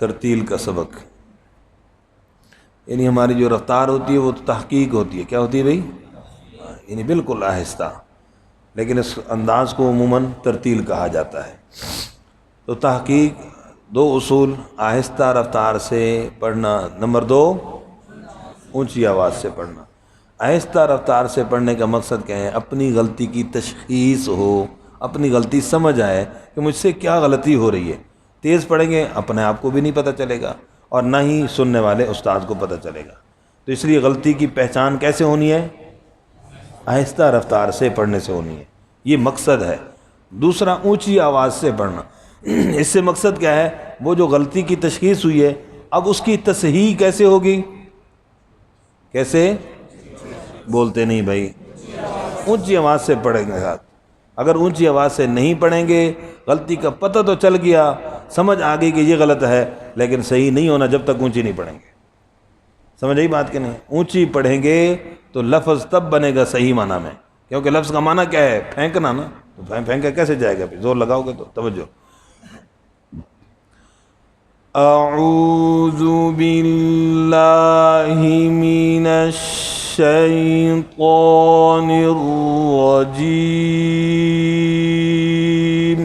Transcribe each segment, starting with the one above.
ترتیل کا سبق، یعنی ہماری جو رفتار ہوتی ہے وہ تحقیق ہوتی ہے. کیا ہوتی ہے بھائی؟ یعنی بالکل آہستہ، لیکن اس انداز کو عموماً ترتیل کہا جاتا ہے. تو تحقیق دو اصول: آہستہ رفتار سے پڑھنا، نمبر 2 اونچی آواز سے پڑھنا. آہستہ رفتار سے پڑھنے کا مقصد کیا ہے؟ اپنی غلطی کی تشخیص ہو، اپنی غلطی سمجھ آئے کہ مجھ سے کیا غلطی ہو رہی ہے. تیز پڑھیں گے اپنے آپ کو بھی نہیں پتہ چلے گا اور نہ ہی سننے والے استاد کو پتہ چلے گا. تو اس لیے غلطی کی پہچان کیسے ہونی ہے؟ آہستہ رفتار سے پڑھنے سے ہونی ہے، یہ مقصد ہے. دوسرا اونچی آواز سے پڑھنا. اس سے مقصد کیا ہے؟ وہ جو غلطی کی تشخیص ہوئی ہے اب اس کی تصحیح کیسے ہوگی؟ کیسے؟ بولتے نہیں بھائی. اونچی آواز سے پڑھیں گے. اگر اونچی آواز سے نہیں پڑھیں گے، غلطی کا پتہ تو چل گیا، سمجھ آ گئی کہ یہ غلط ہے، لیکن صحیح نہیں ہونا جب تک اونچی نہیں پڑھیں گے. سمجھ آئی بات کہ نہیں؟ اونچی پڑھیں گے تو لفظ تب بنے گا صحیح معنی میں، کیونکہ لفظ کا معنی کیا ہے؟ پھینکنا نا. تو پھینکا کیسے جائے گا؟ زور لگاؤ گے تو. توجہ. اعوذ باللہ من الشیطان الرجیم.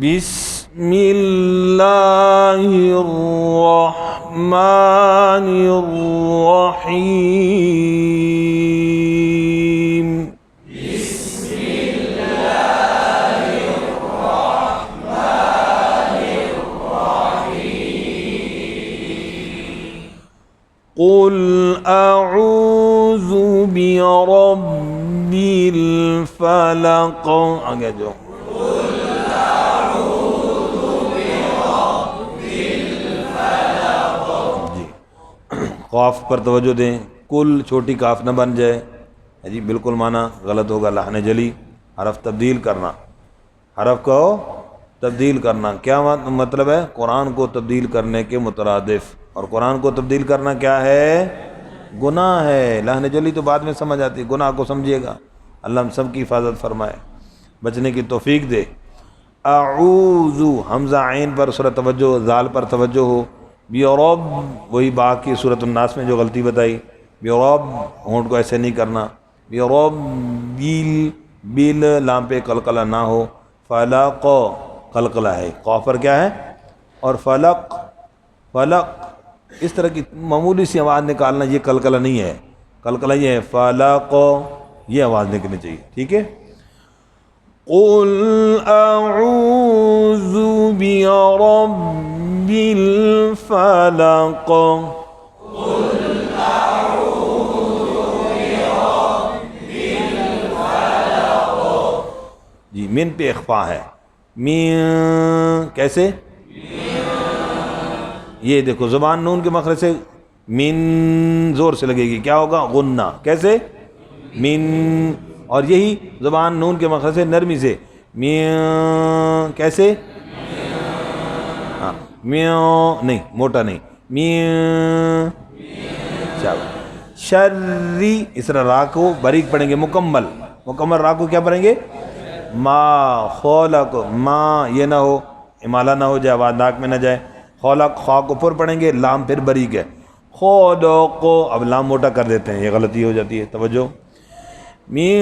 بسم اللہ الرحمن الرحیم. بسم اللہ الرحمن الرحیم. قل اعوذ برب الفلق. آگے جو قاف پر توجہ دیں، کل چھوٹی کاف نہ بن جائے. جی بالکل معنی غلط ہوگا. لحن جلی، حرف تبدیل کرنا، حرف کو تبدیل کرنا. کیا مطلب ہے؟ قرآن کو تبدیل کرنے کے مترادف. اور قرآن کو تبدیل کرنا کیا ہے؟ گناہ ہے. لحن جلی تو بعد میں سمجھ آتی، گناہ کو سمجھیے گا. اللہ ہم سب کی حفاظت فرمائے، بچنے کی توفیق دے. اعوذ، حمزہ عین پر سورہ توجہ، زال پر توجہ ہو. بیورب، وہی با کی سورۃ الناس میں جو غلطی بتائی. بیورب، ہونٹ کو ایسے نہیں کرنا. بیورب بیل، بیل لام پہ قلقلہ نہ ہو. فلق قلقلہ ہے، قاف پر کیا ہے؟ اور فلق، فلق اس طرح کی معمولی سی آواز نکالنا، یہ قلقلہ نہیں ہے. قلقلہ یہ ہے فلق، یہ آواز نکلنی چاہیے. ٹھیک ہے. قل اعوذ برب الفلق. قل اعوذ برب الفلق. جی من پہ اخفا ہے. من کیسے؟ یہ دیکھو زبان نون کے مخرج سے من زور سے لگے گی، کیا ہوگا؟ غنہ. کیسے؟ من. اور یہی زبان نون کے مخرج سے نرمی سے میاں. کیسے؟ ہاں میاں نہیں، موٹا نہیں. میاں. چلو. شری، اس طرح را کو باریک پڑھیں گے، مکمل را کو کیا پڑھیں گے؟ ما. خلق ما، یہ نہ ہو امالہ نہ ہو جائے، آواز ناک میں نہ جائے. خلق، خا کو پر پڑھیں گے، لام پھر باریک ہے. خلق، اب لام موٹا کر دیتے ہیں، یہ غلطی ہو جاتی ہے. توجہ. من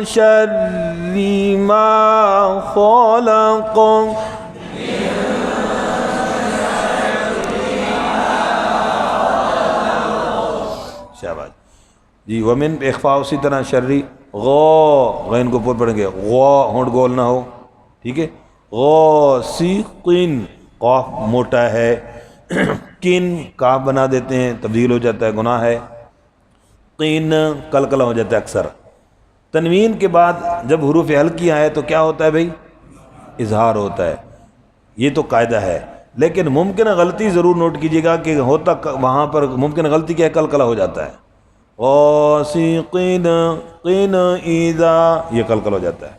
شر ما خلق. شاباش جی. ومن اخفا اسی طرح شرری. غو، غین کو پر پڑھیں گے، غو ہونٹ گول نہ ہو. ٹھیک ہے. غاسقین، قاف موٹا ہے. کن، کاف بنا دیتے ہیں، تبدیل ہو جاتا ہے، گناہ ہے. قین، قلقلہ ہو جاتا ہے اکثر. تنوین کے بعد جب حروف ہلکی آئے تو کیا ہوتا ہے بھائی؟ اظہار ہوتا ہے. یہ تو قاعدہ ہے، لیکن ممکنہ غلطی ضرور نوٹ کیجیے گا کہ ہوتا وہاں پر ممکنہ غلطی کیا ہے؟ قلقلہ ہو جاتا ہے. غاسقین، قین ایذا، یہ قلقلہ ہو جاتا ہے.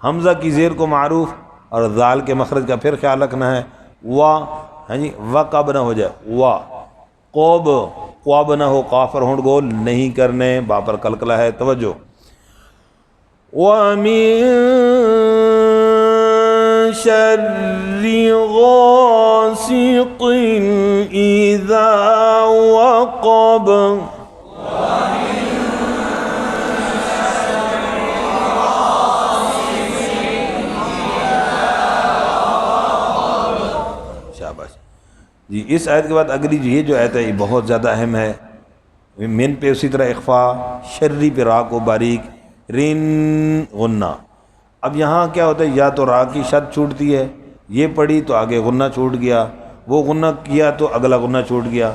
حمزہ کی زیر کو معروف اور ذال کے مخرج کا پھر خیال رکھنا ہے. وا، ہاں جی، وا کب نہ ہو جائے. وا قوب، قواب نہ ہو، قاف پر ہونٹ گول نہیں کرنے، با پر قلقلہ ہے، توجہ. وَمِن شَرِّ غَاسِقٍ إِذَا وَقَبَ. شاباش جی. اس آیت کے بعد اگلی یہ جو آیت ہے یہ بہت زیادہ اہم ہے. من پہ اسی طرح اخفا، شرری پہ را کو باریک، رین غنہ. اب یہاں کیا ہوتا ہے، یا تو را کی شد چھوٹتی ہے، یہ پڑھی تو آگے غنہ چھوٹ گیا، وہ غنہ کیا تو اگلا غنہ چھوٹ گیا.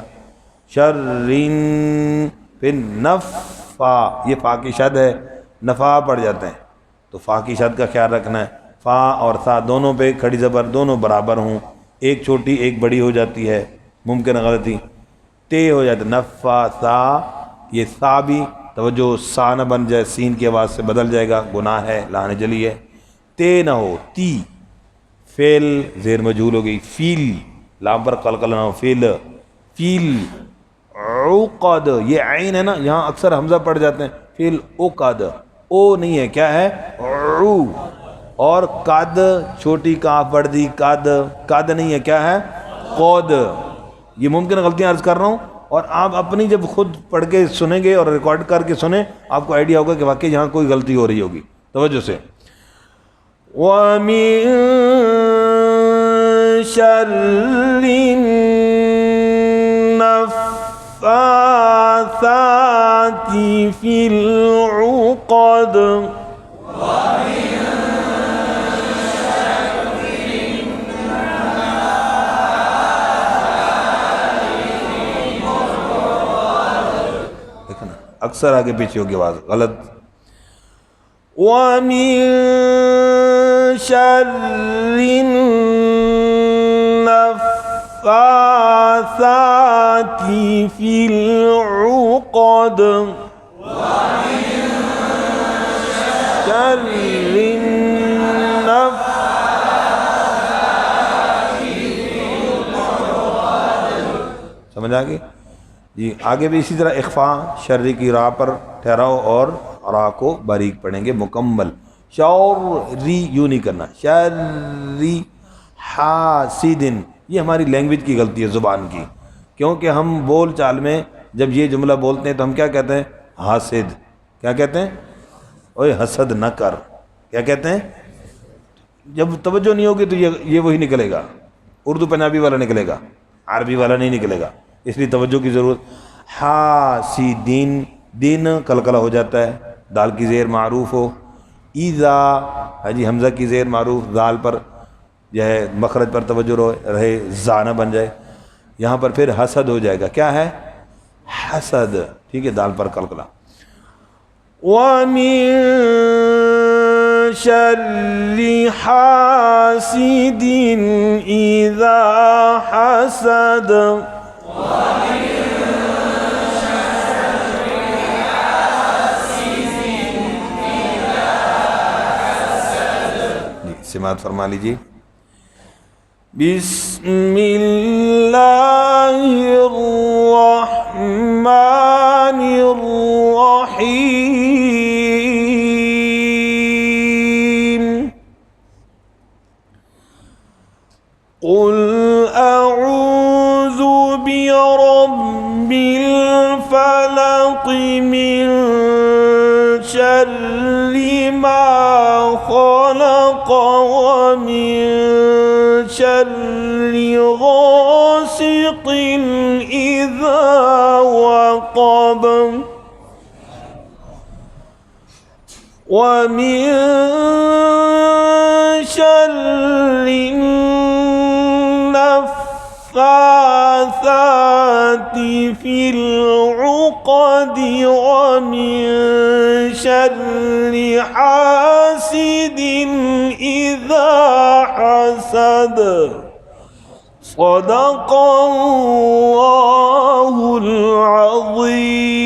شرین پھر نفا، یہ فا کی شد ہے، نفا پڑھ جاتے ہیں تو فا کی شد کا خیال رکھنا ہے. فا اور سا دونوں پہ کھڑی زبر دونوں برابر ہوں، ایک چھوٹی ایک بڑی ہو جاتی ہے، ممکن غلطی. تے ہو جاتا نفا سا، یہ سا بھی توجہ سا نہ بن جائے، سین کی آواز سے بدل جائے گا، گناہ ہے، لعنت جلی ہے. تے نہ ہو، تی، فعل زیر مجہول ہو گئی، فیل لام پر قلقلہ نہ ہو، فیل، فیل. عقد، یہ عین ہے نا، یہاں اکثر حمزہ پڑھ جاتے ہیں، فیل عقد، او نہیں ہے، کیا ہے عو. اور قد چھوٹی کاف بڑھ دی، قد، قد نہیں ہے، کیا ہے قود. یہ ممکن غلطیاں عرض کر رہا ہوں، اور آپ اپنی جب خود پڑھ کے سنیں گے اور ریکارڈ کر کے سنیں آپ کو آئیڈیا ہوگا کہ واقعی یہاں کوئی غلطی ہو رہی ہوگی. توجہ سے. وَمِن شَرِّ النَّفَّاثَاتِ فِي الْعُقَدِ. اکثر آگے پیچھے ہوگی آواز غلط. وَمِن شَرِّ النَّفَّاثَاتِ فِي الْعُقَدِ. شَرِّ سمجھ آگے جی. آگے بھی اسی طرح اخفا، شرری کی راہ پر ٹھہراؤ اور را کو باریک پڑھیں گے مکمل. شوری یوں نہیں کرنا، شرری حاسدن. یہ ہماری لینگویج کی غلطی ہے، زبان کی، کیونکہ ہم بول چال میں جب یہ جملہ بولتے ہیں تو ہم کیا کہتے ہیں، حاسد. کیا کہتے ہیں، اوے حسد نہ کر. کیا کہتے ہیں، جب توجہ نہیں ہوگی تو یہ وہی نکلے گا، اردو پنجابی والا نکلے گا، عربی والا نہیں نکلے گا، اس لیے توجہ کی ضرورت. حاسدین، دین قلقلہ ہو جاتا ہے، دال کی زیر معروف ہو. ایذا ہے جی، حمزہ کی زیر معروف، دال پر جو ہے مخرج پر توجہ رہے، زا نہ بن جائے. یہاں پر پھر حسد ہو جائے گا، کیا ہے حسد، ٹھیک ہے، دال پر قلقلہ. وَمِن شَرِّ حَاسِدٍ إِذَا حَسَدَ. سماعت فرما لیجیے. بسم اللہ الرحمن الرحیم. قل اعوذ برب الفلق من شر ما خلق ومن شر غاسق إذا وقب ومن شر النفاثات في العقد ومن شر حاسد إذا حسد. صدق الله العظيم.